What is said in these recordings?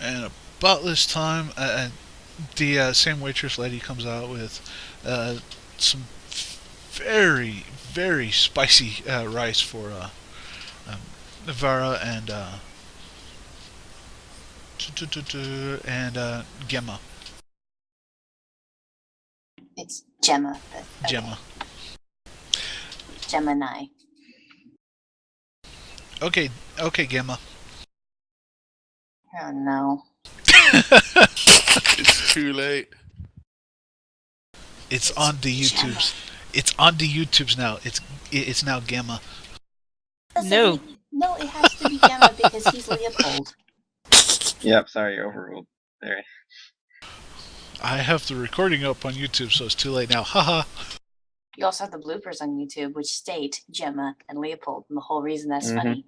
And about this time, the same waitress lady comes out with some very, very spicy rice for um, Navara and Gemma. It's Gemma. But okay. Gemma. Gemini. Okay, Gemma. Oh no. It's too late. It's on the YouTubes. It's on the YouTubes now. It's now Gemma. No, it has to be Gemma because he's Leopold. Yep, sorry, you're overruled. There. I have the recording up on YouTube, so it's too late now. Haha. You also have the bloopers on YouTube, which state Gemma and Leopold, and the whole reason that's funny.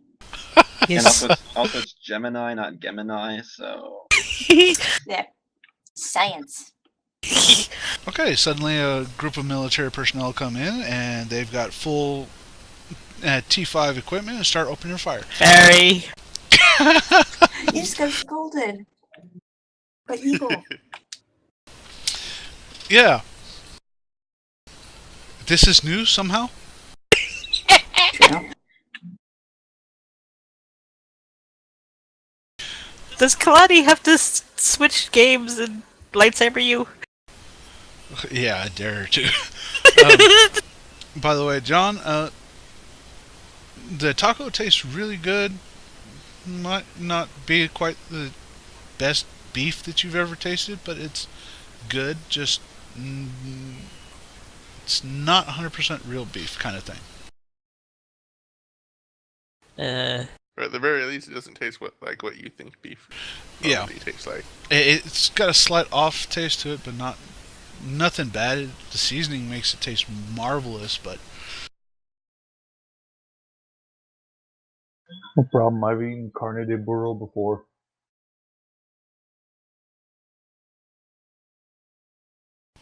Yes. And also it's Gemini, not Gemini, so... Yeah. Science. Okay, suddenly a group of military personnel come in, and they've got full T5 equipment and start opening fire. Barry! You just got scolded. But evil. Yeah. This is new somehow? True. Does Kalani have to switch games and lightsaber you? Yeah, I dare her to. By the way, John, the taco tastes really good. Might not be quite the best beef that you've ever tasted, but it's good. Just it's not 100% real beef kind of thing. Or at the very least, it doesn't taste like what you think beef tastes like. It's got a slight off taste to it, but nothing bad. The seasoning makes it taste marvelous, but No problem. I've eaten carne de burro before.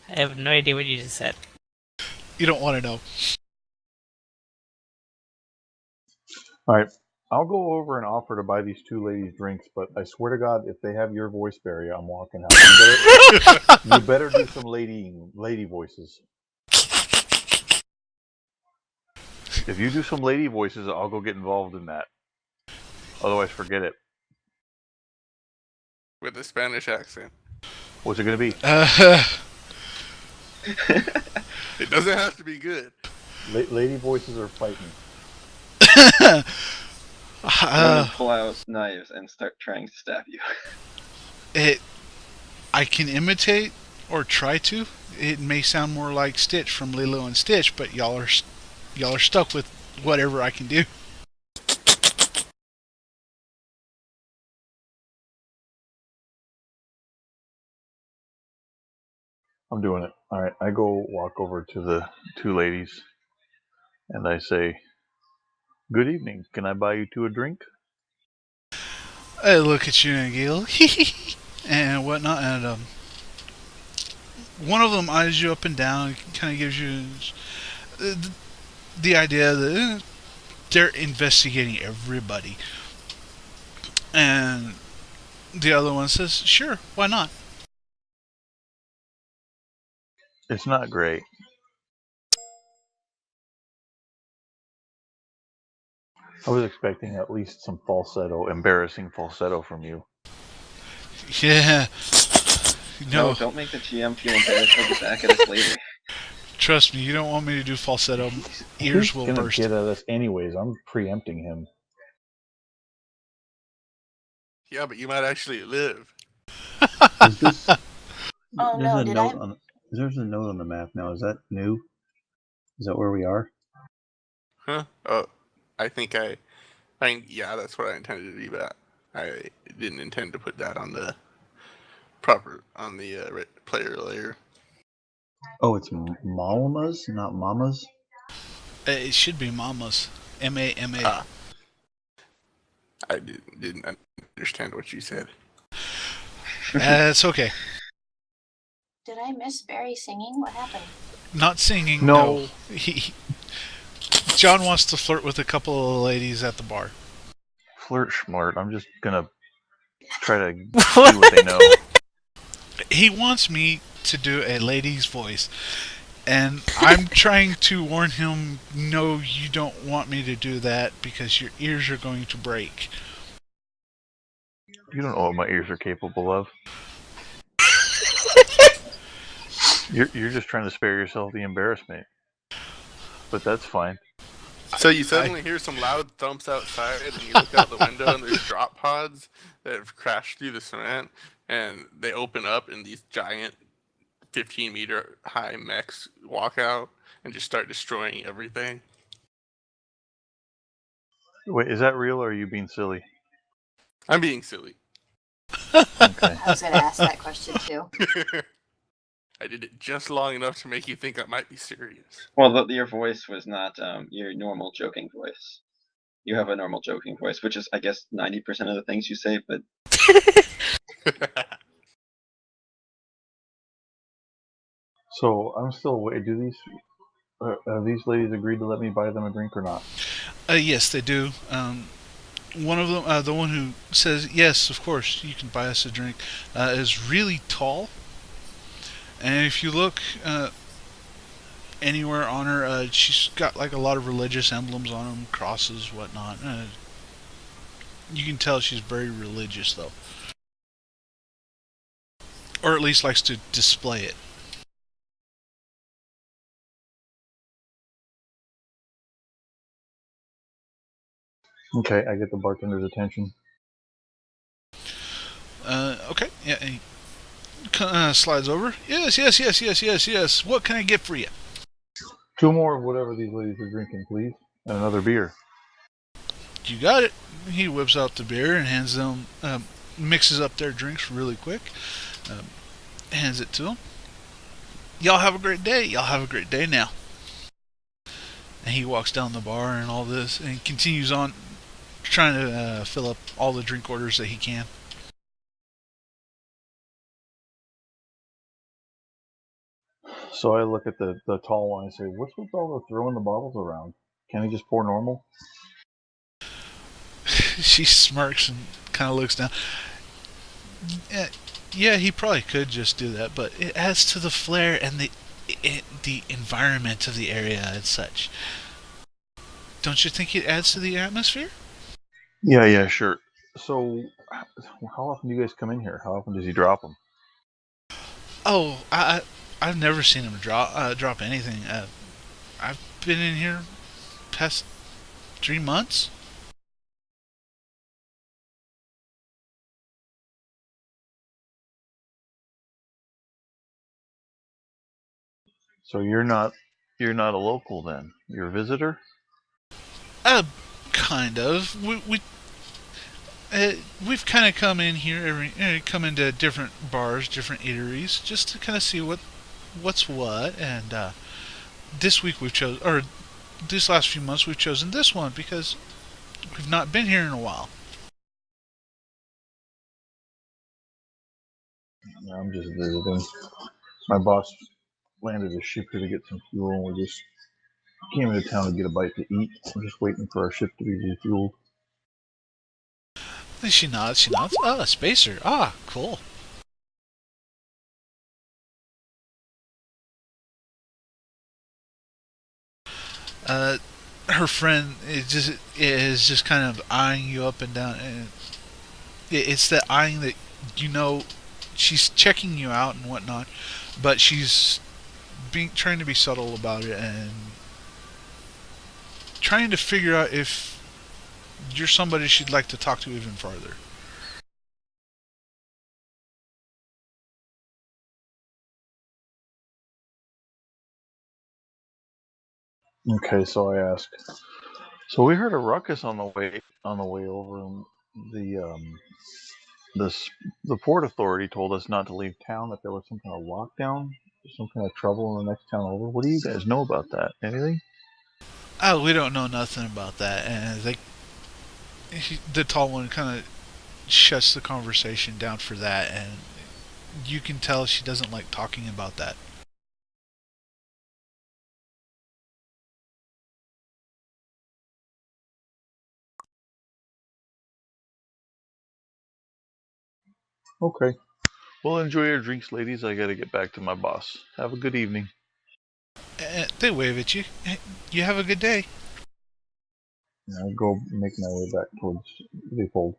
I have no idea what you just said. you don't want to know. Alright, I'll go over and offer to buy these two ladies drinks, but I swear to God, if they have your voice, Barry, I'm walking out. You better do some lady voices. If you do some lady voices, I'll go get involved in that. Otherwise, forget it. With a Spanish accent. What's it going to be? It doesn't have to be good. Lady voices are fighting. Women pull out knives and start trying to stab you. I can imitate or try to. It may sound more like Stitch from Lilo and Stitch, but y'all are stuck with whatever I can do. I'm doing it. Alright, I go walk over to the two ladies and I say, "Good evening. Can I buy you two a drink?" I look at you and giggle, and whatnot, and one of them eyes you up and down, kind of gives you the idea that they're investigating everybody, and the other one says, "Sure, why not?" It's not great. I was expecting at least some embarrassing falsetto from you. Yeah. No, don't make the GM feel embarrassed over back at us later. Trust me, you don't want me to do falsetto. Ears will He's gonna burst. get at us anyways. I'm preempting him. Yeah, but you might actually live. Is this, Oh no, did I? There's a note on the map now. Is that new? Is that where we are? Huh? Oh, I mean, yeah, that's what I intended to do, but I didn't intend to put that on the player layer. Oh, it's Malmas, not Mamas? It should be Mamas. M-A-M-A. Ah. I didn't understand what you said. It's okay. Did I miss Barry singing? What happened? Not singing. No. John wants to flirt with a couple of ladies at the bar. Flirt schmart. I'm just gonna try to see what they know. He wants me to do a lady's voice, and I'm trying to warn him, no, you don't want me to do that because your ears are going to break. You don't know what my ears are capable of. You're just trying to spare yourself the embarrassment. But that's fine. So you suddenly hear some loud thumps outside, and you look out the window, and there's drop pods that have crashed through the cement, and they open up, and these giant 15-meter high mechs walk out and just start destroying everything. Wait, is that real or are you being silly? I'm being silly. Okay. I was going to ask that question too. I did it just long enough to make you think I might be serious. Well, your voice was not your normal joking voice. You have a normal joking voice, which is, I guess, 90% of the things you say. But So I'm still waiting. Do these ladies agree to let me buy them a drink or not? Yes, they do. One of them, the one who says yes, of course, you can buy us a drink, is really tall. And if you look anywhere on her, she's got like a lot of religious emblems on them, crosses, whatnot. You can tell she's very religious, though, or at least likes to display it. Okay, I get the bartender's attention. Okay, yeah. And he slides over. Yes, yes, yes, yes, yes, yes. What can I get for you? 2 more of whatever these ladies are drinking, please, and another beer. You got it. He whips out the beer and hands them, mixes up their drinks really quick, hands it to them. Y'all have a great day. Y'all have a great day now. And he walks down the bar and all this, and continues on trying to fill up all the drink orders that he can. So I look at the tall one and say, "What's with all the throwing the bottles around? Can't he just pour normal?" She smirks and kind of looks down. Yeah, he probably could just do that, but it adds to the flair and the environment of the area and such. Don't you think it adds to the atmosphere? Yeah, sure. So, how often do you guys come in here? How often does he drop them? Oh, I've never seen him drop anything. I've been in here past 3 months. So you're not a local then. You're a visitor. Uh, kind of. We've kind of come in here come into different bars, different eateries, just to kind of see what's what. And this week or this last few months we've chosen this one because we've not been here in a while. No, I'm just visiting. My boss landed a ship here to get some fuel, and we just came into town to get a bite to eat. I'm just waiting for our ship to be refueled. She nods. She nods. Ah, a spacer. Ah, cool. Her friend is just kind of eyeing you up and down, and it's that eyeing that she's checking you out and whatnot, but she's trying to be subtle about it and trying to figure out if you're somebody she'd like to talk to even farther. Okay, so I ask. So we heard a ruckus on the way over. And the port authority told us not to leave town. That there was some kind of lockdown, some kind of trouble in the next town over. What do you guys know about that? Anything? Oh, we don't know nothing about that, and the tall one kind of shuts the conversation down for that, and you can tell she doesn't like talking about that. Okay. Well, enjoy your drinks, ladies. I gotta get back to my boss. Have a good evening. They wave at you. Hey, you have a good day. I'll go make my way back towards Leopold.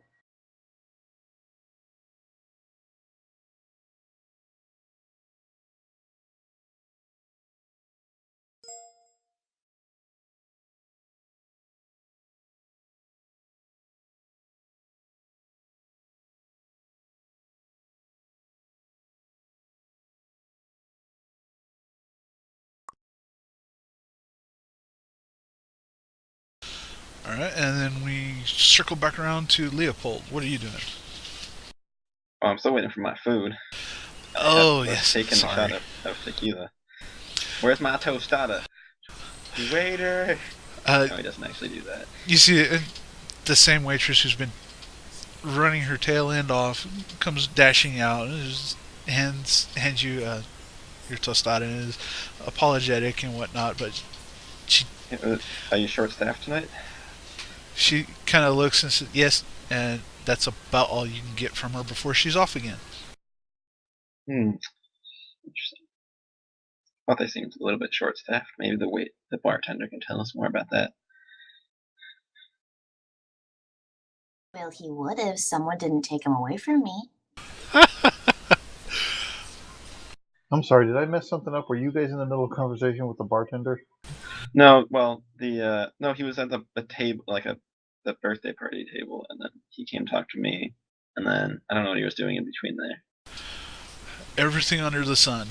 All right, and then we circle back around to Leopold. What are you doing? Oh, I'm still waiting for my food. Oh, I've yes. taken a Sorry. shot of tequila. Where's my tostada? Waiter! Uh, No, he doesn't actually do that. you see the same waitress who's been running her tail end off comes dashing out and just hands you your tostada and is apologetic and whatnot, but Are you short-staffed tonight? she kind of looks and says yes, and that's about all you can get from her before she's off again. Interesting. Thought they seemed a little bit short-staffed. Maybe the bartender can tell us more about that. Well, he would if someone didn't take him away from me. I'm sorry, did I mess something up? Were you guys in the middle of a conversation with the bartender? No, well, no, he was at the table, like the birthday party table, and then he came talk to me, and then I don't know what he was doing in between there. Everything under the sun.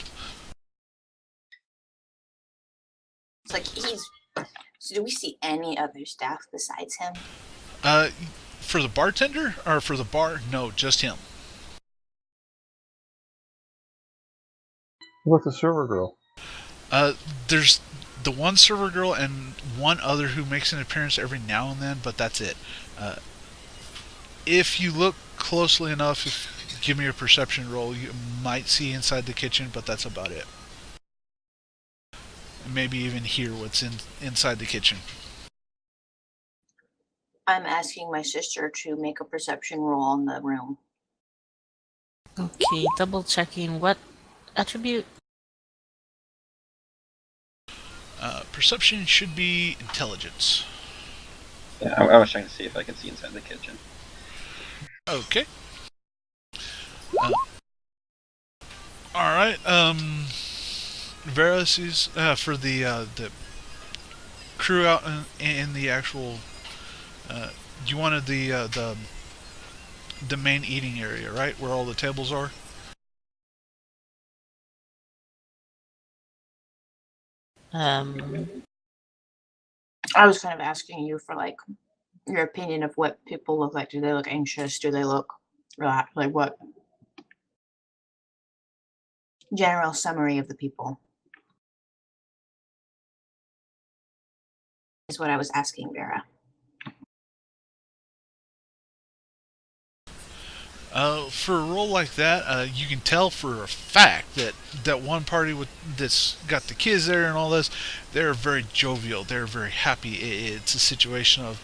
It's like he's. So, do we see any other staff besides him? For the bartender or for the bar? No, just him. What about the server girl? There's the one server girl and one other who makes an appearance every now and then, but that's it. If you look closely enough, give me a perception roll, you might see inside the kitchen, but that's about it. Maybe even hear what's inside the kitchen. I'm asking my sister to make a perception roll in the room. Okay, double checking what attribute? Perception should be intelligence. Yeah, I was trying to see if I could see inside the kitchen. Okay. All right. Vera sees for the crew out in the actual. You wanted the main eating area, right, where all the tables are. I was kind of asking you for like your opinion of what people look like. Do they look anxious? Do they look relaxed? Like what? General summary of the people is what I was asking Vera. For a role like that, you can tell for a fact that one party that's got the kids there and all this, they're very jovial. They're very happy. It's a situation of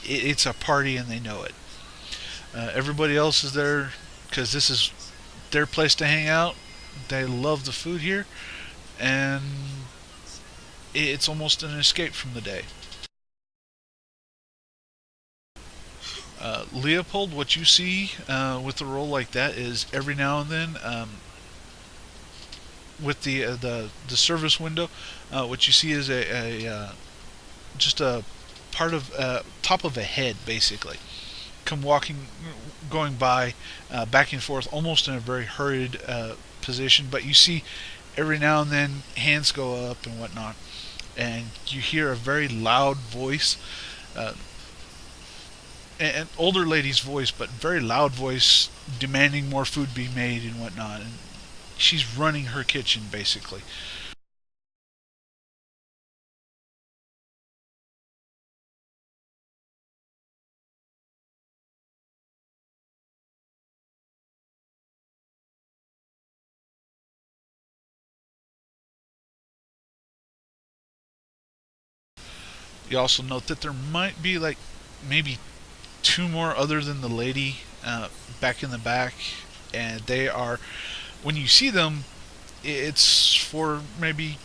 it's a party and they know it. Everybody else is there because this is their place to hang out. They love the food here, and it's almost an escape from the day. Leopold, what you see with a role like that is every now and then, with the service window, what you see is a just a part of top of a head basically come walking, going by, back and forth, almost in a very hurried position. But you see every now and then hands go up and whatnot, and you hear a very loud voice. An older lady's voice, but very loud voice, demanding more food be made and whatnot. And she's running her kitchen basically. You also note that there might be like maybe two more other than the lady back in the back, and they are, when you see them, it's for maybe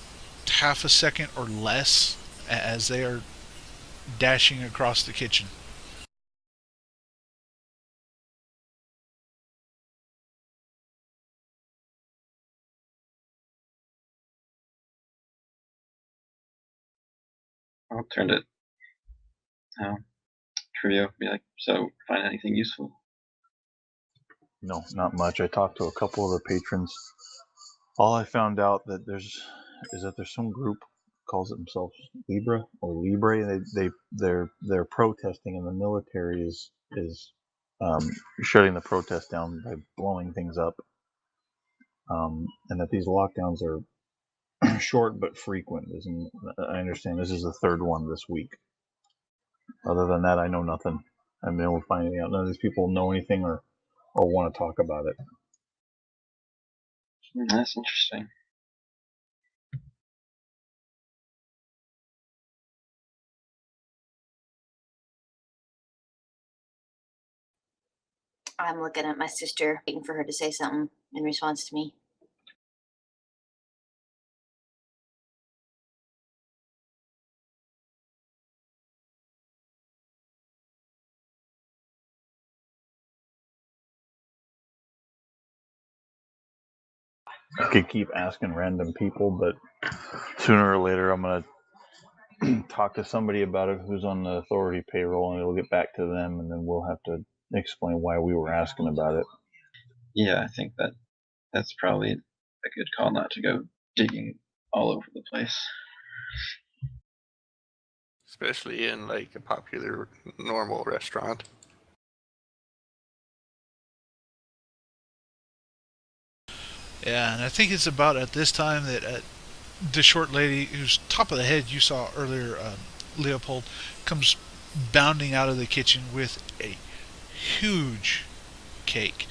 half a second or less as they are dashing across the kitchen. I'll turn to Trio. Be like, so find anything useful? No, not much. I talked to a couple of the patrons. All I found out that there's some group calls it themselves Libra or Libre. They're protesting, and the military is shutting the protest down by blowing things up. And that these lockdowns are short but frequent. I understand this is the third one this week. Other than that, I know nothing. I'm able to find out. None of these people know anything or want to talk about it. That's interesting. I'm looking at my sister, waiting for her to say something in response to me. I could keep asking random people, but sooner or later I'm gonna talk to somebody about it who's on the authority payroll, and it'll get back to them, and then we'll have to explain why we were asking about it. Yeah, I think that's probably a good call not to go digging all over the place. Especially in like a popular normal restaurant. Yeah, and I think it's about at this time that the short lady who's top of the head you saw earlier, Leopold, comes bounding out of the kitchen with a huge cake.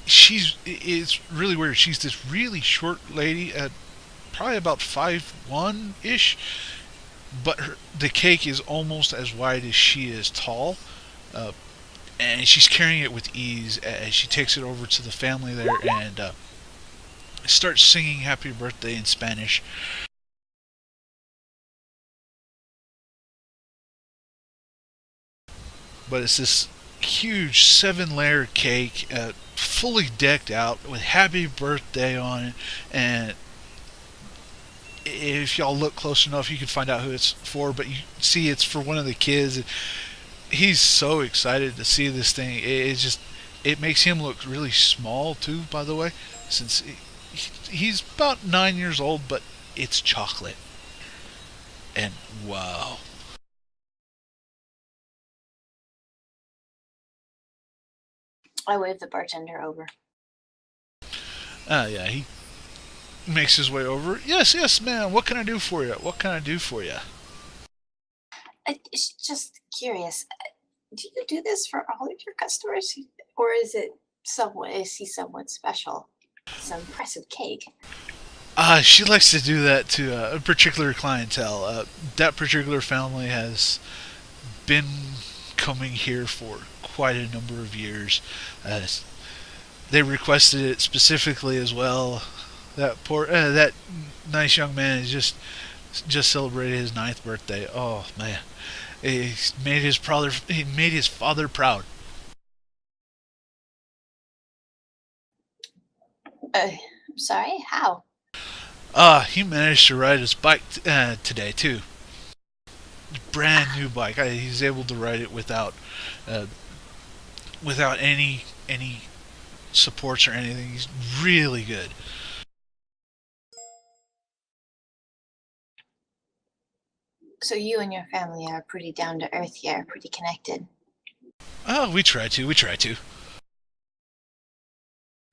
It's really weird. She's this really short lady, probably about 5'1" ish, but the cake is almost as wide as she is tall. And she's carrying it with ease as she takes it over to the family there and starts singing happy birthday in Spanish. But it's this huge 7-layer cake, fully decked out with happy birthday on it, and if y'all look close enough you can find out who it's for, but you see it's for one of the kids. He's so excited to see this thing. It makes him look really small too, by the way, since he's about 9 years old, but it's chocolate. And wow. I waved the bartender over. Yeah, he makes his way over. Yes, ma'am. What can I do for you? What can I do for you? It's just curious. Do you do this for all of your customers, or is he somewhat special? It's an impressive cake. She likes to do that to a particular clientele. That particular family has been coming here for quite a number of years. They requested it specifically as well. That nice young man has just celebrated his 9th birthday. Oh man, he made his father proud. I'm sorry. How? He managed to ride his bike today too. Brand new bike. He's able to ride it without any supports or anything. He's really good. So you and your family are pretty down to earth here, pretty connected. Oh, we try to.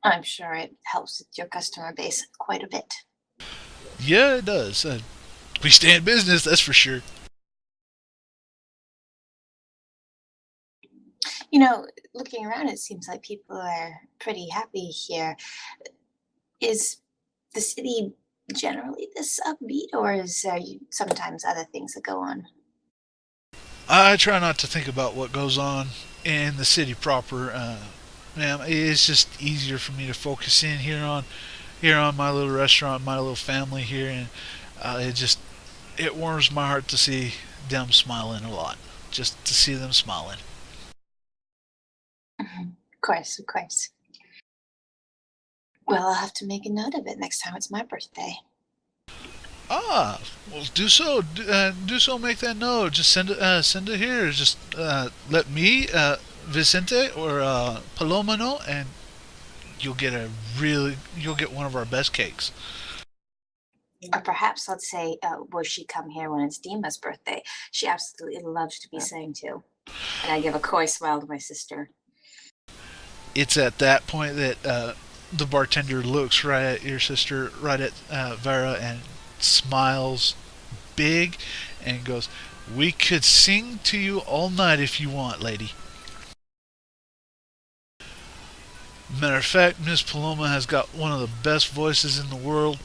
I'm sure it helps with your customer base quite a bit. Yeah, it does. We stay in business, that's for sure. You know, looking around, it seems like people are pretty happy here. Is the city generally this upbeat, or is there sometimes other things that go on? I try not to think about what goes on in the city proper, ma'am, it's just easier for me to focus in here on my little restaurant, my little family here, and it warms my heart to see them smiling a lot. Just to see them smiling. Of course, of course. Well, I'll have to make a note of it next time it's my birthday. Ah, well, do so. Do so. Make that note. Just send it here. Just let me, Vicente or Paloma know, and you'll get one of our best cakes. Or perhaps let's say, will she come here when it's Dima's birthday? She absolutely loves to be sang to. And I give a coy smile to my sister. It's at that point that the bartender looks right at your sister, right at Vera, and smiles big and goes, "We could sing to you all night if you want, lady." Matter of fact, Miss Paloma has got one of the best voices in the world.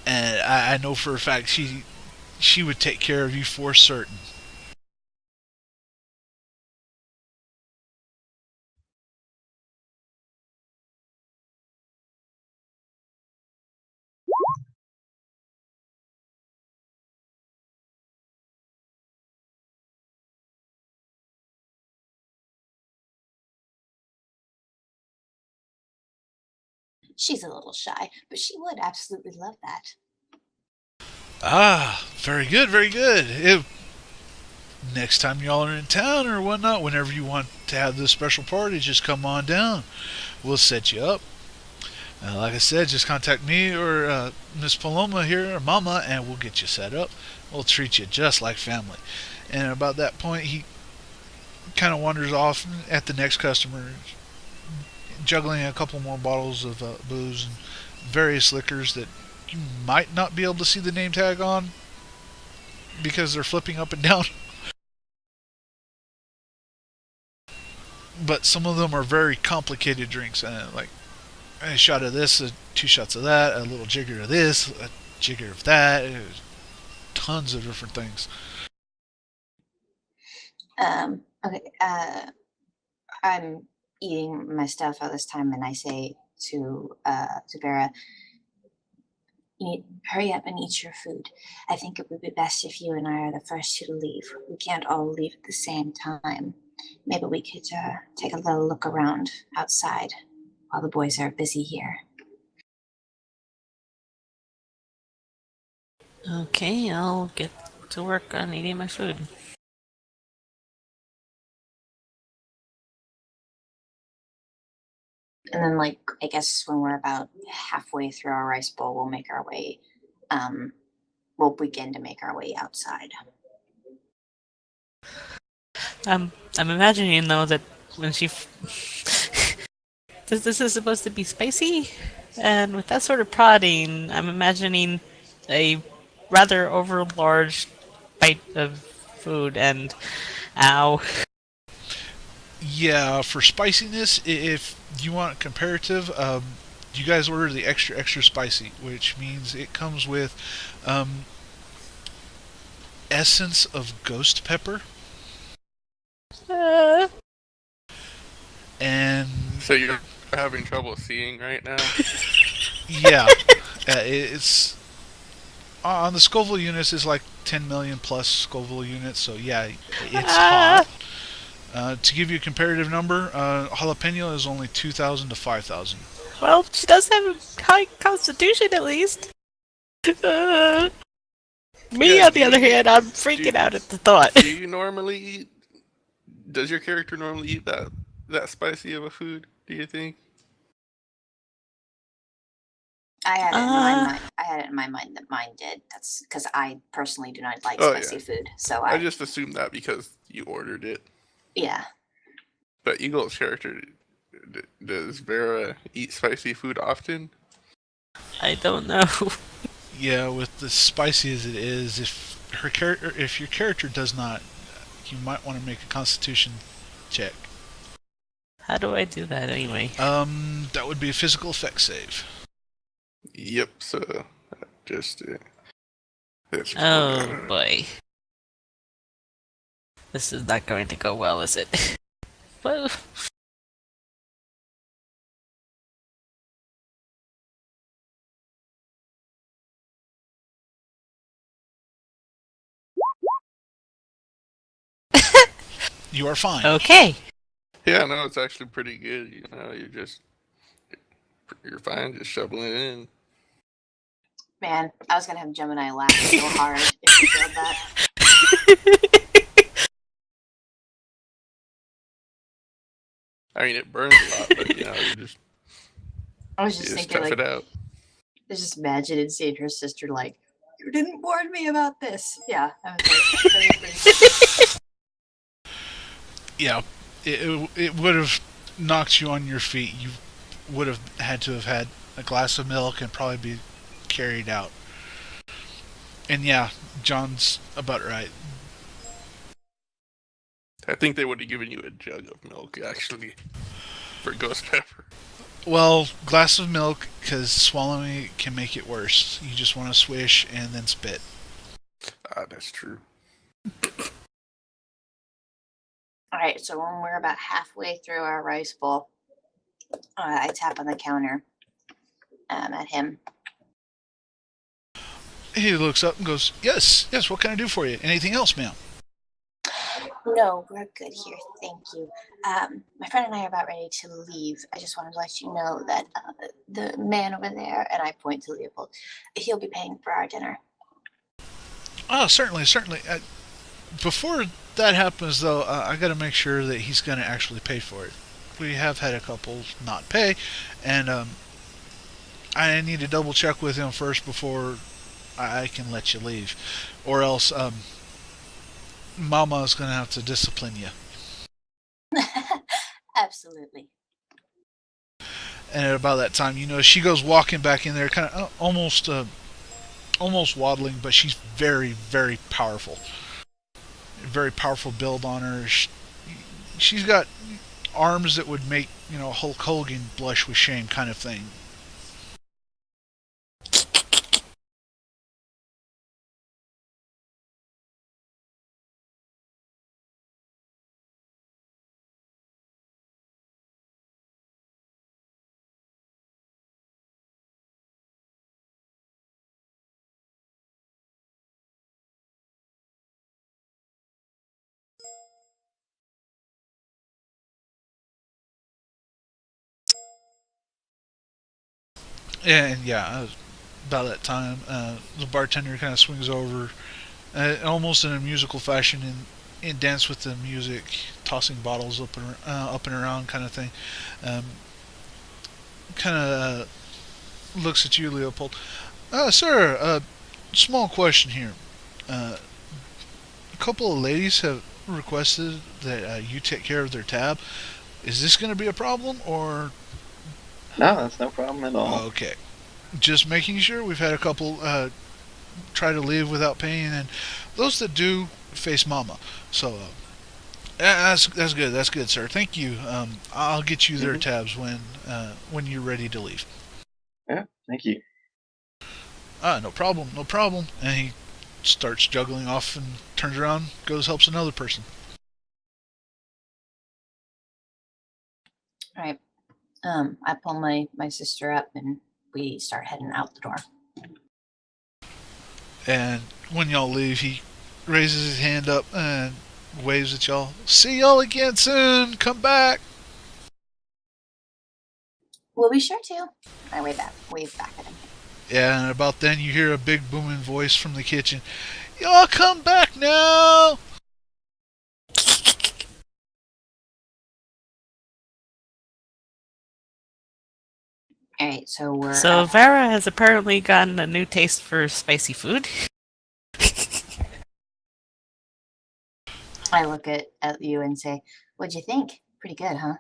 And I know for a fact she would take care of you for certain. She's a little shy, but she would absolutely love that. Ah, very good, very good. Next time y'all are in town or whatnot, whenever you want to have this special party, just come on down. We'll set you up. Like I said, just contact me or Miss Paloma here, or Mama, and we'll get you set up. We'll treat you just like family. And about that point, he kind of wanders off at the next customer, juggling a couple more bottles of booze and various liquors that you might not be able to see the name tag on because they're flipping up and down. But some of them are very complicated drinks, like a shot of this, 2 shots of that, a little jigger of this, a jigger of that, tons of different things. Okay. I'm eating my stuff at this time, and I say to Vera, "You need hurry up and eat your food. I think it would be best if you and I are the first two to leave. We can't all leave at the same time. Maybe we could take a little look around outside while the boys are busy here." Okay, I'll get to work on eating my food. And then, like, I guess when we're about halfway through our rice bowl, we'll make our way. We'll begin to make our way outside. I'm imagining though that when she this is supposed to be spicy, and with that sort of prodding, I'm imagining a rather overlarge bite of food and ow. Yeah, for spiciness, if you want comparative, you guys order the extra spicy, which means it comes with essence of ghost pepper. And So you're having trouble seeing right now? yeah, it's on the Scoville units is like 10 million plus Scoville units, so yeah, it's hot. To give you a comparative number, jalapeno is only 2,000 to 5,000. Well, she does have a high constitution at least. Me, Yeah, on the other hand, I'm freaking out at the thought. Do you normally eat? Does your character normally eat that spicy of a food? Do you think? I had it in my mind. I had it in my mind that mine did. That's because I personally do not like spicy yeah. food. So I just assumed that because you ordered it. yeah. But Eagle's character, does Vera eat spicy food often? I don't know. Yeah, with as spicy as it is, if your character does not, you might want to make a Constitution check. How do I do that anyway? That would be a physical effect save. Yep. So just. Oh boy. This is not going to go well, is it? Well, You are fine. okay. Yeah, no, it's actually pretty good. You're fine, just shoveling it in. Man, I was gonna have Gemini laugh so hard if you said that. I mean, it burns a lot, but I was you just just thinking, tough like, it out. I just imagined seeing her sister like, "You didn't warn me about this." Yeah, I was like, that was pretty Yeah, it would have knocked you on your feet. You would have had to have had a glass of milk and probably be carried out. And yeah, John's about right. I think they would have given you a jug of milk, actually, for Ghost Pepper. Well, glass of milk, because swallowing it can make it worse. You just want to swish and then spit. Ah, that's true. All right, so when we're about halfway through our rice bowl, I tap on the counter at him. He looks up and goes, "Yes, yes. What can I do for you? Anything else, ma'am?" No, we're good here. Thank you. My friend and I are about ready to leave. I just wanted to let you know that the man over there, and I point to Leopold, he'll be paying for our dinner. Oh, certainly, certainly. Before that happens, though, I got to make sure that he's going to actually pay for it. We have had a couple not pay, and I need to double check with him first before I can let you leave, or else Mama is going to have to discipline you. Absolutely. And at about that time, she goes walking back in there, kind of almost waddling, but she's very, very powerful. Very powerful build on her. She's got arms that would make Hulk Hogan blush with shame, kind of thing. And yeah, about that time, the bartender kind of swings over, almost in a musical fashion, and dance with the music, tossing bottles up and around, kind of thing. Um, kind of looks at you, Leopold. Sir, small question here. A couple of ladies have requested that you take care of their tab. Is this going to be a problem, or No, that's no problem at all. okay? Just making sure. We've had a couple try to leave without paying, and those that do face Mama. So that's good. That's good, sir. Thank you. I'll get you their tabs when you're ready to leave. Yeah, thank you. No problem. No problem. And he starts juggling off and turns around, goes helps another person. All right. I pull my sister up and we start heading out the door. And when y'all leave, he raises his hand up and waves at y'all. See y'all again soon. Come back. We'll be sure to. I wave back at him. Yeah, and about then you hear a big booming voice from the kitchen. Y'all come back now. All right, so we're So Vera has apparently gotten a new taste for spicy food. I look at you and say, "What'd you think? Pretty good, huh?"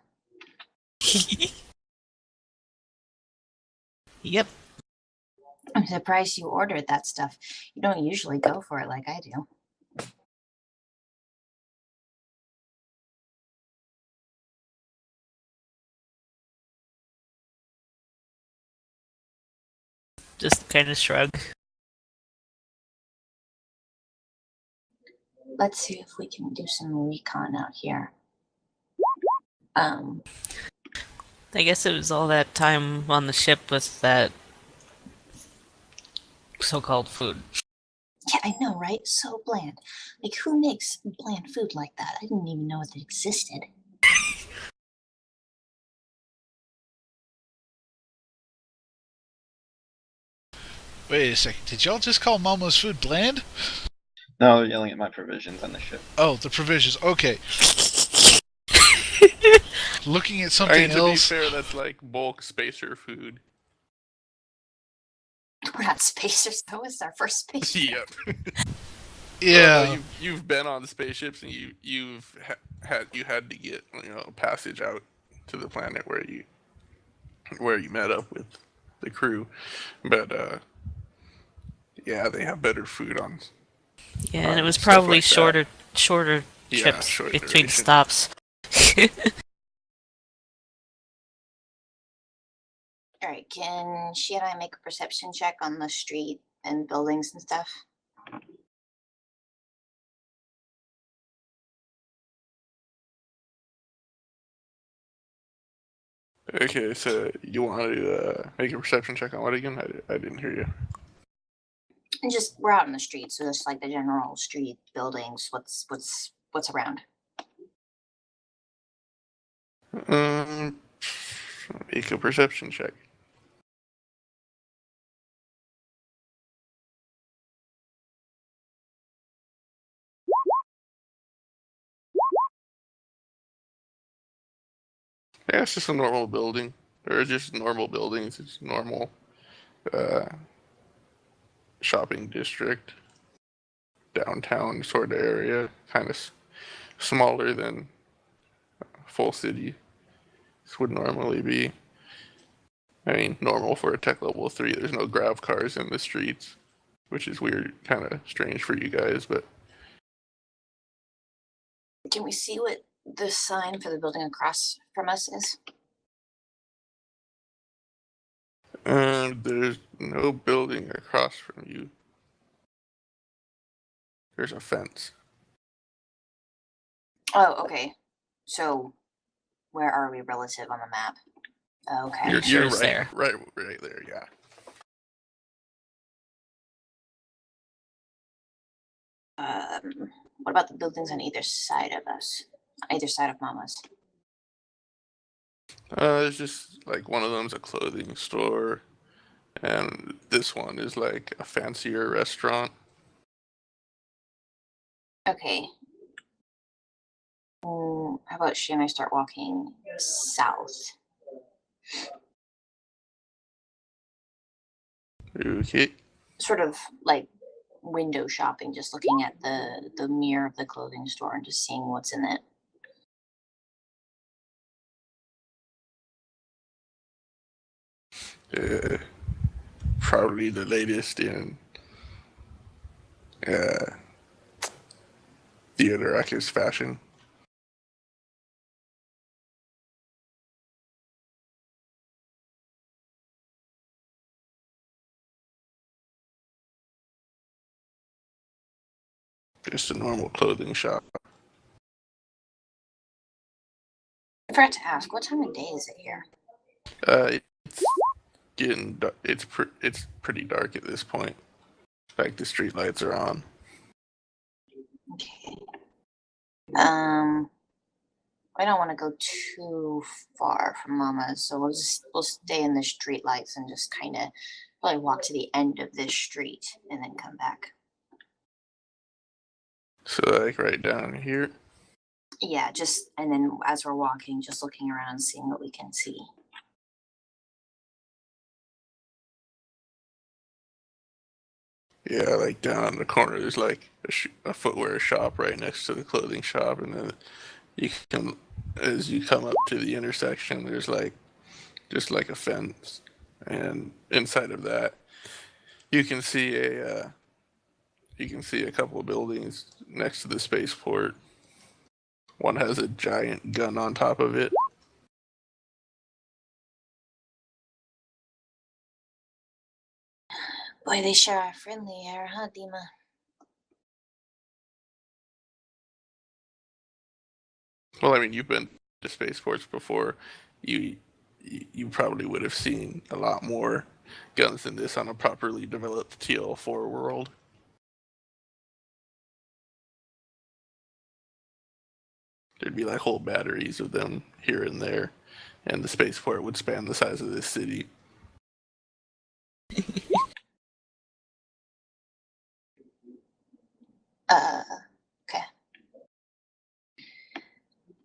Yep. I'm surprised you ordered that stuff. You don't usually go for it like I do. Just kind of shrug. let's see if we can do some recon out here. I guess it was all that time on the ship with that so-called food. Yeah, I know, right? So bland. Like, who makes bland food like that? I didn't even know it existed. Wait a second. Did y'all just call Mama's food bland? No, they're yelling at my provisions on the ship. Oh, the provisions. Okay. Looking at I mean, something to be else. fair, that's like bulk spacer food. We're not spacers, though. It's our first spaceship. Yep. Yeah. Well, you've been on spaceships and you've had to get passage out to the planet where you met up with the crew, but yeah, they have better food on. Yeah, and it was Stuff probably like that. shorter Yeah, trips short between duration. stops. All right, can she and I make a perception check on the street and buildings and stuff? Okay, so you want to make a perception check on what again? I didn't hear you. And just we're out in the street, so just like the general street buildings. What's around? Make a perception check. Yeah, it's just a normal building. Or just normal buildings. It's normal uh, shopping district, downtown sort of area, kind of smaller than full city. This would normally be. I mean, normal for a tech level 3. There's no grav cars in the streets, which is weird, kind of strange for you guys, but Can we see what the sign for the building across from us is? there's no building across from you. There's a fence. Oh, okay. So, where are we relative on the map? Okay. You're, sure you're it's right, there. right there, yeah. What about the buildings on either side of us? Either side of Mama's. It's just like one of them's a clothing store, and this one is like a fancier restaurant. Okay. How about she and I start walking south? Okay. Sort of like window shopping, just looking at the mirror of the clothing store and just seeing what's in it. Probably the latest in Theodore Eckes fashion. Just a normal clothing shop. I forgot to ask, what time of day is it here? It's it's pretty dark at this point. Like the street lights are on. Okay. I don't want to go too far from Mama's, so we'll stay in the street lights and just kind of probably walk to the end of this street and then come back. So like right down here. Yeah, just and then as we're walking, just looking around, seeing what we can see. Yeah, like down on the corner, there's like a footwear shop right next to the clothing shop, and then as you come up to the intersection, there's like just like a fence, and inside of that, you can see a couple of buildings next to the spaceport. One has a giant gun on top of it. Boy, they sure are friendly here, huh, Dima? Well, I mean, you've been to spaceports before. You probably would have seen a lot more guns than this on a properly developed TL4 world. There'd be like whole batteries of them here and there, and the spaceport would span the size of this city. Okay.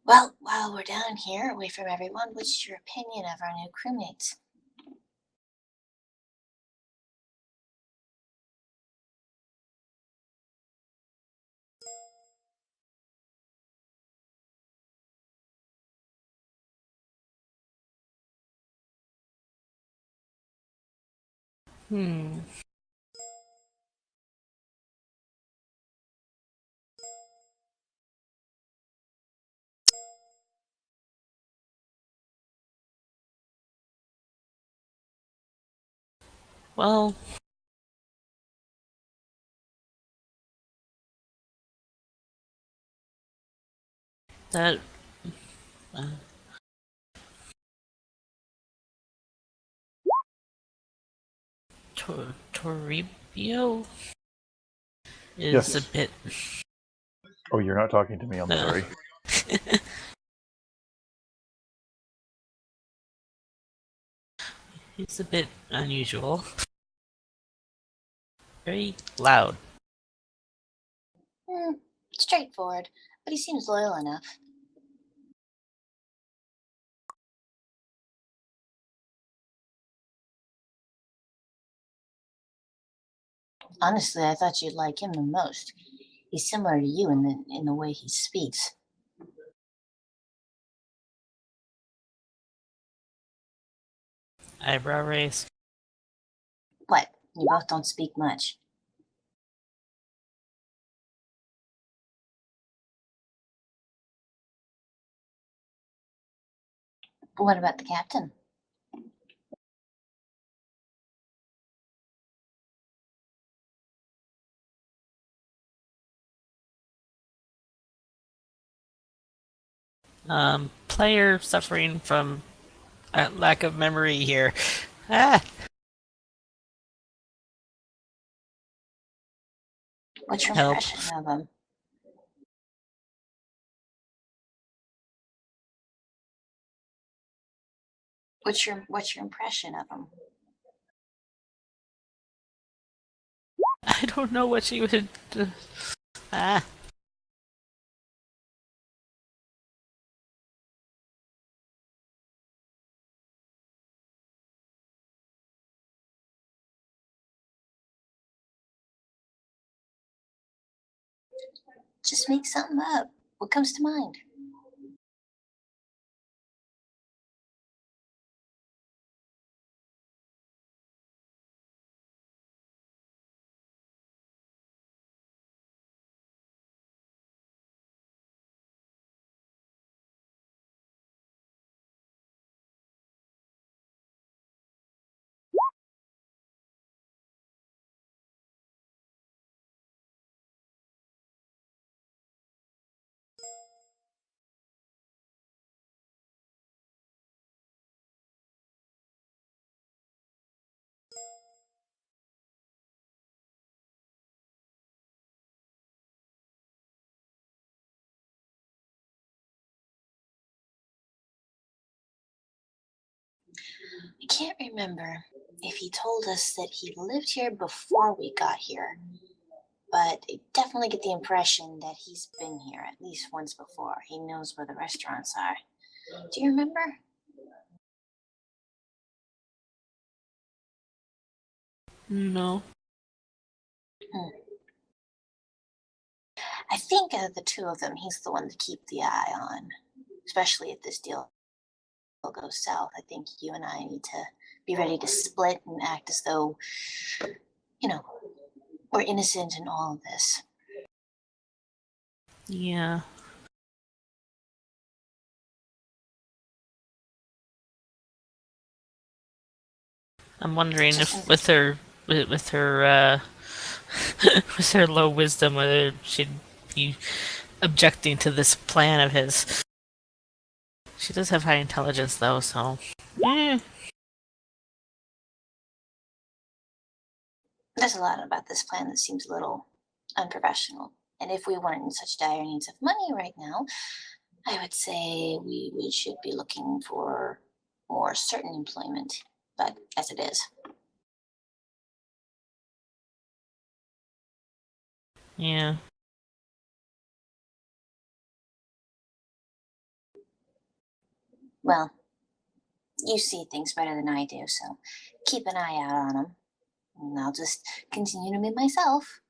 Well, while we're down here, away from everyone, what's your opinion of our new crewmates? Hmm. Well, that uh, Toribio is Yes. a bit. Oh, you're not talking to me. I'm sorry. He's a bit unusual. Very loud. Straightforward, but he seems loyal enough. Honestly, I thought you'd like him the most. He's similar to you in the way he speaks. Eyebrow raised. What? You both don't speak much. What about the captain? Player suffering from lack of memory here. Ah, What's your help. impression of him? What's your impression of him? I don't know what she would. Ah, Just make something up. What comes to mind? I can't remember if he told us that he lived here before we got here, but I definitely get the impression that he's been here at least once before. He knows where the restaurants are. Do you remember? no. I think of the two of them, he's the one to keep the eye on, especially if this deal goes south. I think you and I need to be ready to split and act as though, we're innocent in all of this. Yeah. I'm wondering if with her with her with her low wisdom whether she'd be objecting to this plan of his. She does have high intelligence, though, so. Eh. There's a lot about this plan that seems a little unprofessional. And if we weren't in such dire needs of money right now, I would say we should be looking for more certain employment. But as it is, Yeah. well, you see things better than I do, so keep an eye out on them. And I'll just continue to be myself.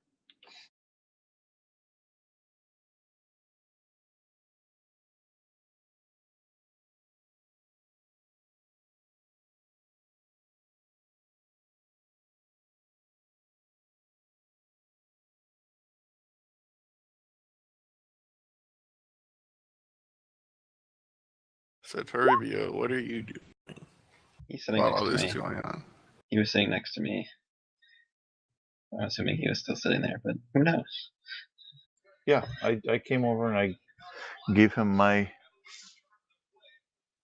So Turbio, what are you doing He's sitting while next all to this me. is going on? He was sitting next to me. I'm assuming he was still sitting there, but who knows? Yeah, I came over and I gave him my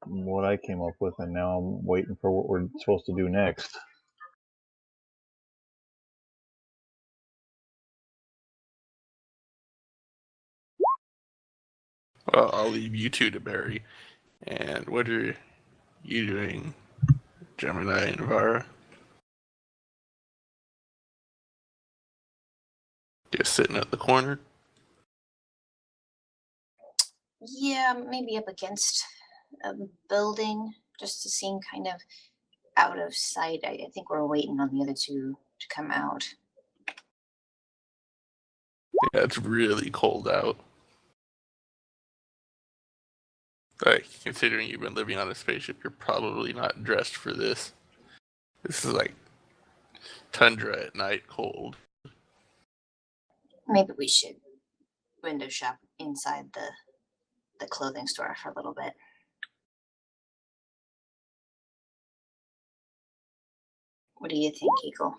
what I came up with, and now I'm waiting for what we're supposed to do next. Well, I'll leave you two to bury. And what are you doing, Gemini and Vara? Just sitting at the corner? Yeah, maybe up against a building, just to seem kind of out of sight. I think we're waiting on the other two to come out. Yeah, it's really cold out. Like, considering you've been living on a spaceship, you're probably not dressed for this. This is like tundra at night cold. Maybe we should window shop inside the clothing store for a little bit. What do you think, Eagle?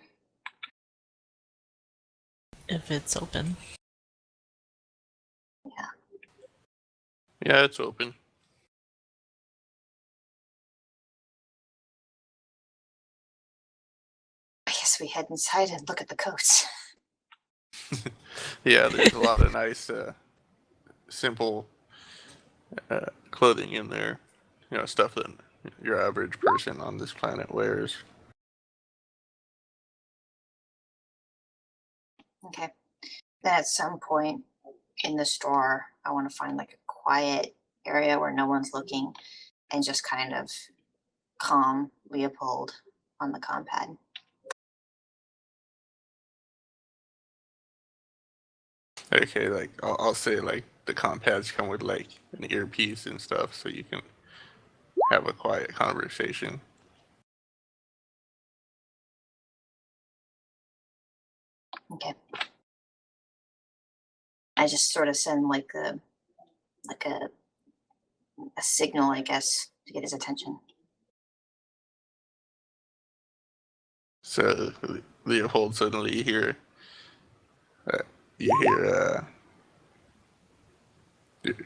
If it's open. Yeah, it's open. I guess we head inside and look at the coats. Yeah, there's a lot of nice, simple clothing in there. You know, stuff that your average person on this planet wears. Okay. Then at some point in the store, I want to find like a quiet area where no one's looking and just kind of calm Leopold on the compad. Okay, like I'll say like the compads come with like an earpiece and stuff, so you can have a quiet conversation. Okay. I just sort of send like a signal, I guess, to get his attention. So Leopold suddenly hear you hear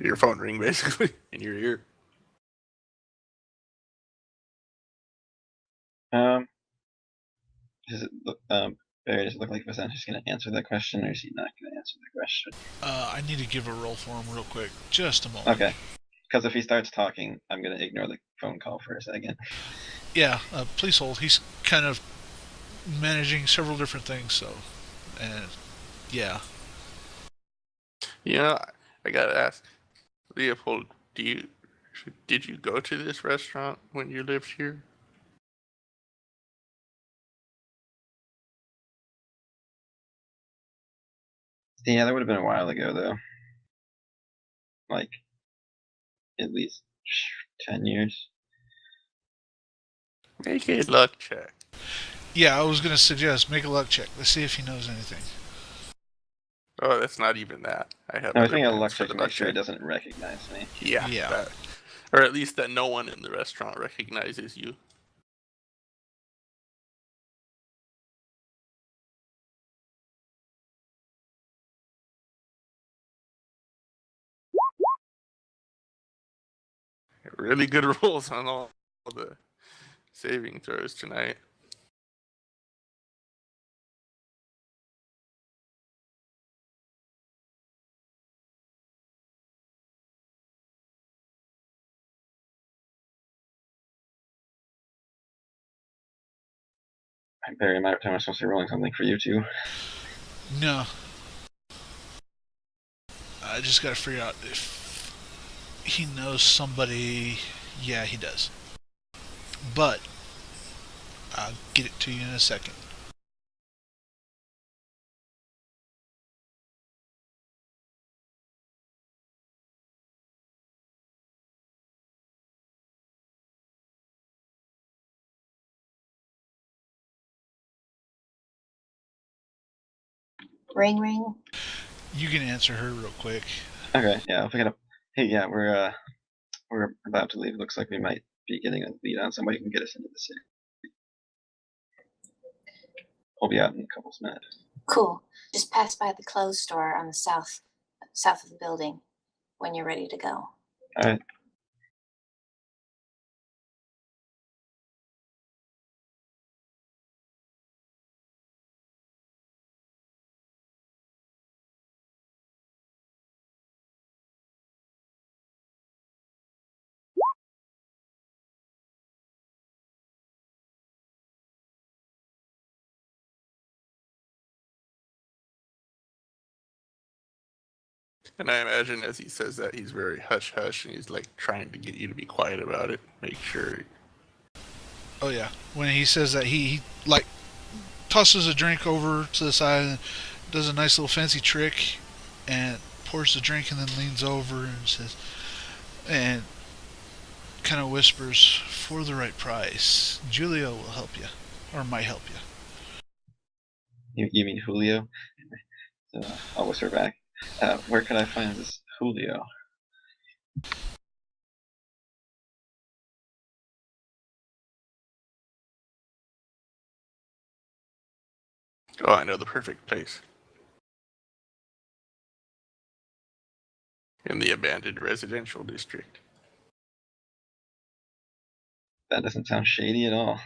your phone ring basically in your ear. Does it look, Barry, does it look like Vicente's going to answer that question, or is he not going to answer the question? I need to give a roll for him real quick. Just a moment. Okay. Because if he starts talking, I'm going to ignore the phone call for a second. Yeah, please hold. He's kind of managing several different things, so. And, yeah. You know, I gotta ask, Leopold, did you go to this restaurant when you lived here? Yeah, that would have been a while ago, though. Like, at least 10 years. Make a luck check. Yeah, I was going to suggest make a luck check. Let's see if he knows anything. Oh, that's not even that. I have. No, I other think a plans luck for check the to make sure he doesn't recognize me. Yeah. Yeah. That. Or at least that no one in the restaurant recognizes you. Really good rolls on all the saving throws tonight. Barry, am I supposed to be rolling something for you too? No. I just gotta figure out if he knows somebody. Yeah, he does. But I'll get it to you in a second. Ring ring. You can answer her real quick. Okay, yeah, I'll pick it up. Hey, yeah, we're about to leave. Looks like we might be getting a lead on somebody who can get us into the city. We'll be out in a couple of minutes. Cool. Just pass by the clothes store on the south of the building when you're ready to go. All right. And I imagine as he says that, he's very hush hush, and he's like trying to get you to be quiet about it. Make sure. Oh yeah. When he says that, he like tosses a drink over to the side and does a nice little fancy trick and pours the drink and then leans over and says, and kind of whispers, "For the right price, Julio will help you, or might help you." You mean Julio? I'll whisper back. Where can I find this Julio? Oh, I know the perfect place. In the abandoned residential district. That doesn't sound shady at all.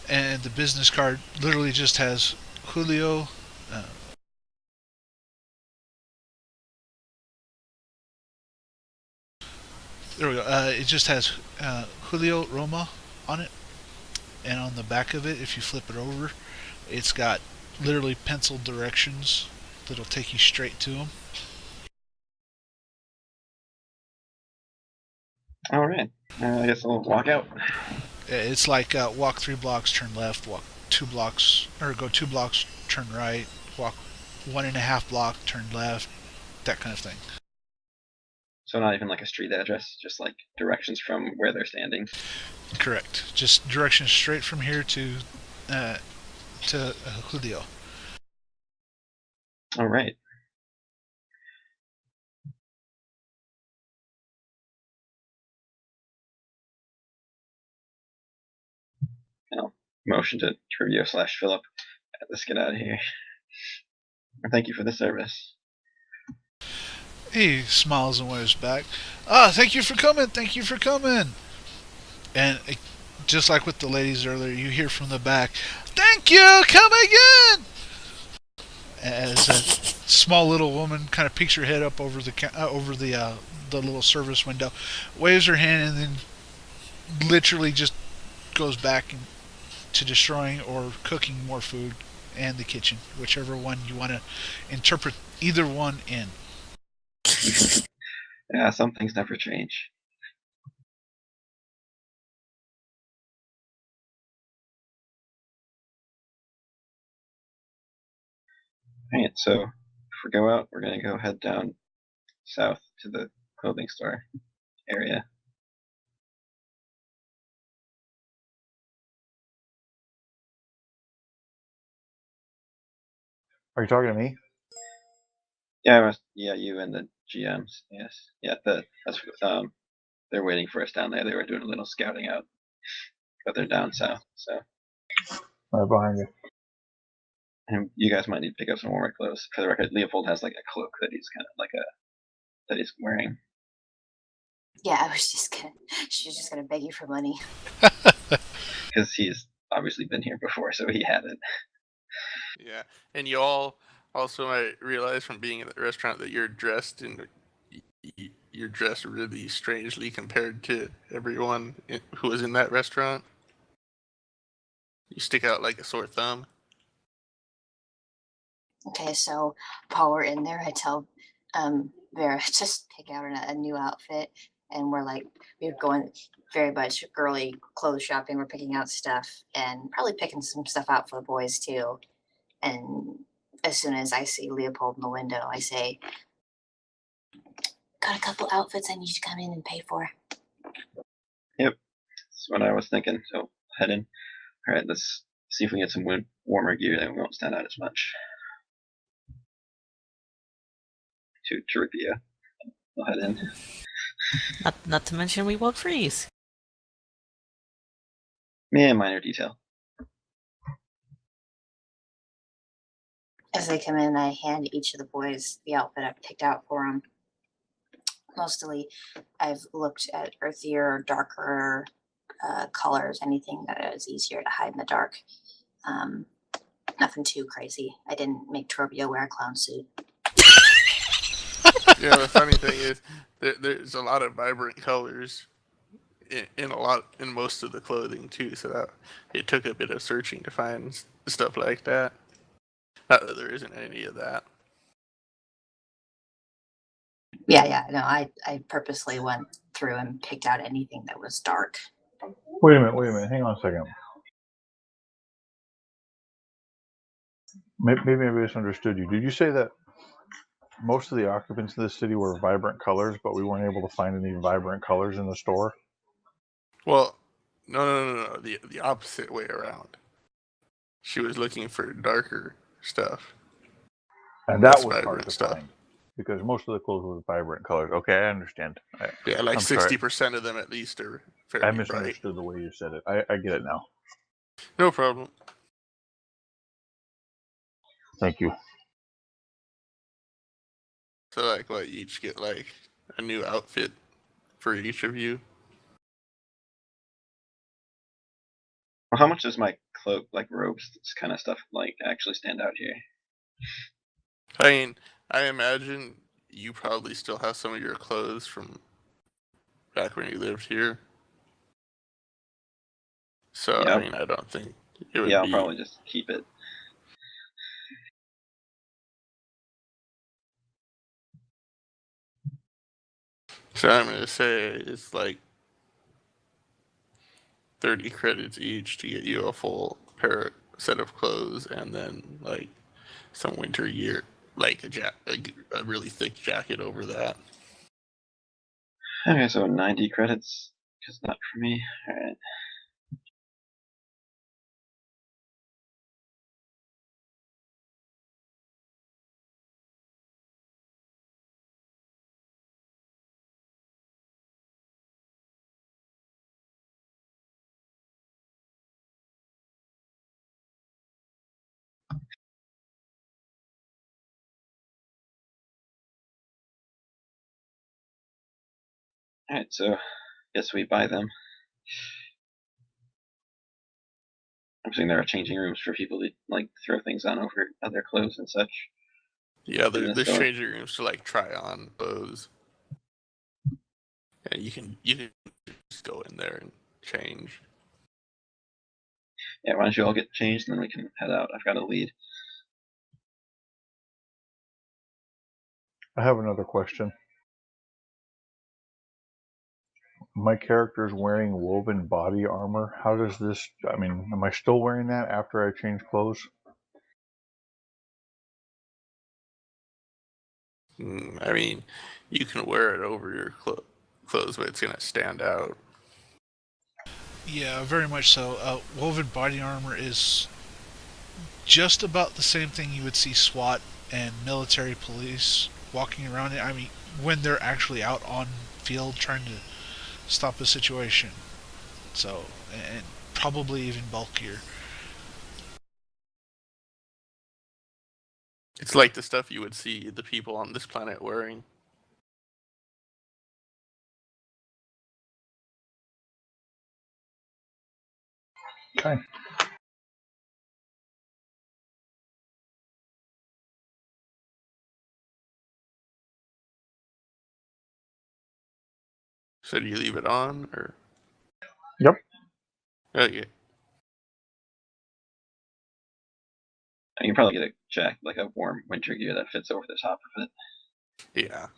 And the business card literally just has Julio. There we go. It just has Julio Roma on it, and on the back of it, if you flip it over, it's got literally penciled directions that'll take you straight to him. All right. I guess I'll walk out. It's like walk 3 blocks, turn left, walk 2 blocks, or go 2 blocks, turn right, walk 1.5 block, turn left, that kind of thing. So not even like a street address, just like directions from where they're standing. Correct. Just directions straight from here to Julio. All right. Now, motion to Trivio/Philip. Let's get out of here. Thank you for the service. He smiles and waves back. Thank you for coming. Thank you for coming. And just like with the ladies earlier, you hear from the back, "Thank you, come again." As a small little woman kind of peeks her head up over the little service window, waves her hand, and then literally just goes back to destroying or cooking more food and the kitchen, whichever one you want to interpret either one in. Yeah, some things never change. Alright, so if we go out, we're gonna go head down south to the clothing store area. Are you talking to me? Yeah, you and the GMs. Yes, yeah. They're waiting for us down there. They were doing a little scouting out, but they're down south. So, Right behind you. and you guys might need to pick up some warmer clothes. For the record, Leopold has like a cloak that he's kind of like that he's wearing. Yeah, I was just gonna. She was just gonna beg you for money. Because he's obviously been here before, so he had it. Yeah, and you all also might realize from being at the restaurant that you're dressed you're dressed really strangely compared to everyone who was in that restaurant. You stick out like a sore thumb. Okay, so while we're in there, I tell Vera just pick out a new outfit, and we're going very much girly clothes shopping. We're picking out stuff and probably picking some stuff out for the boys too. And as soon as I see Leopold in the window, I say, "Got a couple outfits I need you to come in and pay for." Yep, that's what I was thinking. So head in. All right, let's see if we can get some warmer gear that we won't stand out as much. To Trivia. We'll head in. Not to mention we won't freeze. Yeah, minor detail. As they come in, I hand each of the boys the outfit I've picked out for them. Mostly, I've looked at earthier, darker colors, anything that is easier to hide in the dark. Nothing too crazy. I didn't make Torbio wear a clown suit. Yeah, the funny thing is there's a lot of vibrant colors in most of the clothing too, so that it took a bit of searching to find stuff like that. Not that there isn't any of that. Yeah. No, I purposely went through and picked out anything that was dark. Wait a minute. Hang on a second. Maybe I misunderstood you. Did you say that most of the occupants of this city were vibrant colors, but we weren't able to find any vibrant colors in the store? Well, no. The opposite way around. She was looking for darker stuff. And that Less was hard vibrant to stuff. find because most of the clothes were vibrant colors. Okay, I understand. Yeah, like I'm sorry. 60% of them at least are fairly I bright. misunderstood the way you said it. I get it now. No problem. Thank you. So like what, you each get like a new outfit for each of you? Well, how much does my cloak, like robes, this kind of stuff, like actually stand out here? I mean, I imagine you probably still have some of your clothes from back when you lived here. So Yeah. I mean, I don't think it would Yeah, I'll be. probably just keep it. So I'm gonna say it's like 30 credits each to get you a full set of clothes, and then like some winter gear, like a really thick jacket over that. Okay, so 90 credits, because not for me. Alright. Alright, so guess we buy them. I'm assuming there are changing rooms for people to like throw things on over other clothes and such. Yeah, In the there's store. changing rooms to like try on clothes, and you can just go in there and change. Yeah, why don't you all get changed and then we can head out. I've got a lead. I have another question. My character's wearing woven body armor. How does this? I mean, am I still wearing that after I change clothes? I mean, you can wear it over your clothes, but it's gonna stand out. Yeah, very much so. Woven body armor is just about the same thing you would see SWAT and military police walking around in. I mean, when they're actually out on field trying to stop a situation. So, and probably even bulkier. It's like the stuff you would see the people on this planet wearing. Okay. So do you leave it on or? Yep. Okay. You can probably get a jacket, like a warm winter gear that fits over the top of it, Yeah.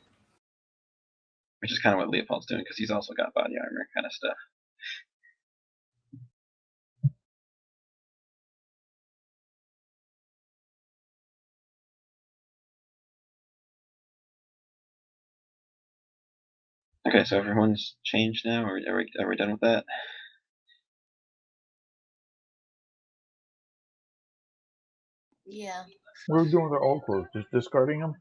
which is kind of what Leopold's doing because he's also got body armor kind of stuff. Okay, so everyone's changed now. Are we done with that? Yeah. What are we doing with our old clothes? Just discarding them?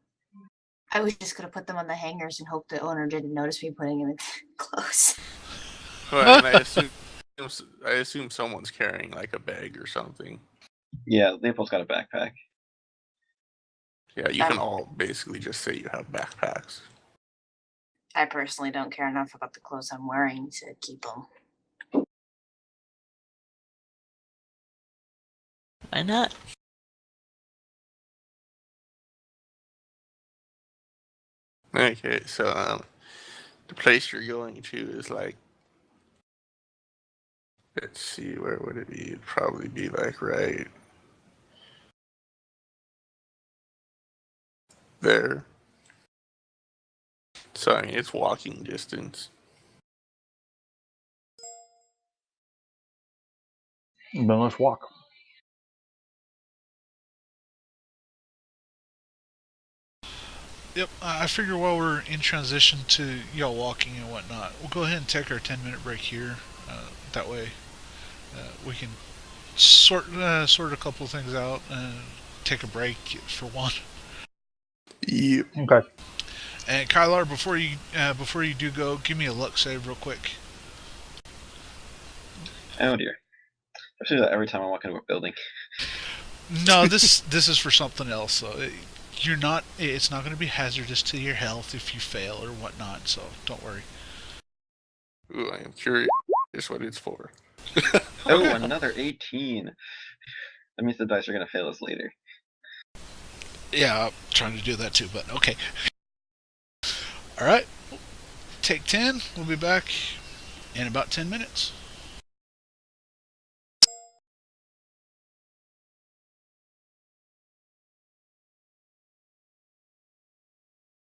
I was just gonna put them on the hangers and hope the owner didn't notice me putting them in clothes. Well, and I assume someone's carrying like a bag or something. Yeah, Leopold's got a backpack. Yeah, you can all basically just say you have backpacks. I personally don't care enough about the clothes I'm wearing to keep them. Why not? Okay, so the place you're going to is like, let's see, where would it be? It'd probably be like right there. So I mean, it's walking distance. Then let's walk. Yep, I figure while we're in transition to y'all walking and whatnot, we'll go ahead and take our 10-minute break here. That way, we can sort a couple of things out and take a break for one. Yep. Okay. And Kylar, before you do go, give me a luck save real quick. Oh dear. I do that every time I walk into a building. No, this is for something else. So you're not. It's not going to be hazardous to your health if you fail or whatnot. So don't worry. Ooh, I am curious what it's for. Oh, another 18. That means the dice are going to fail us later. Yeah, I'm trying to do that too, but okay. All right, take 10. We'll be back in about 10 minutes.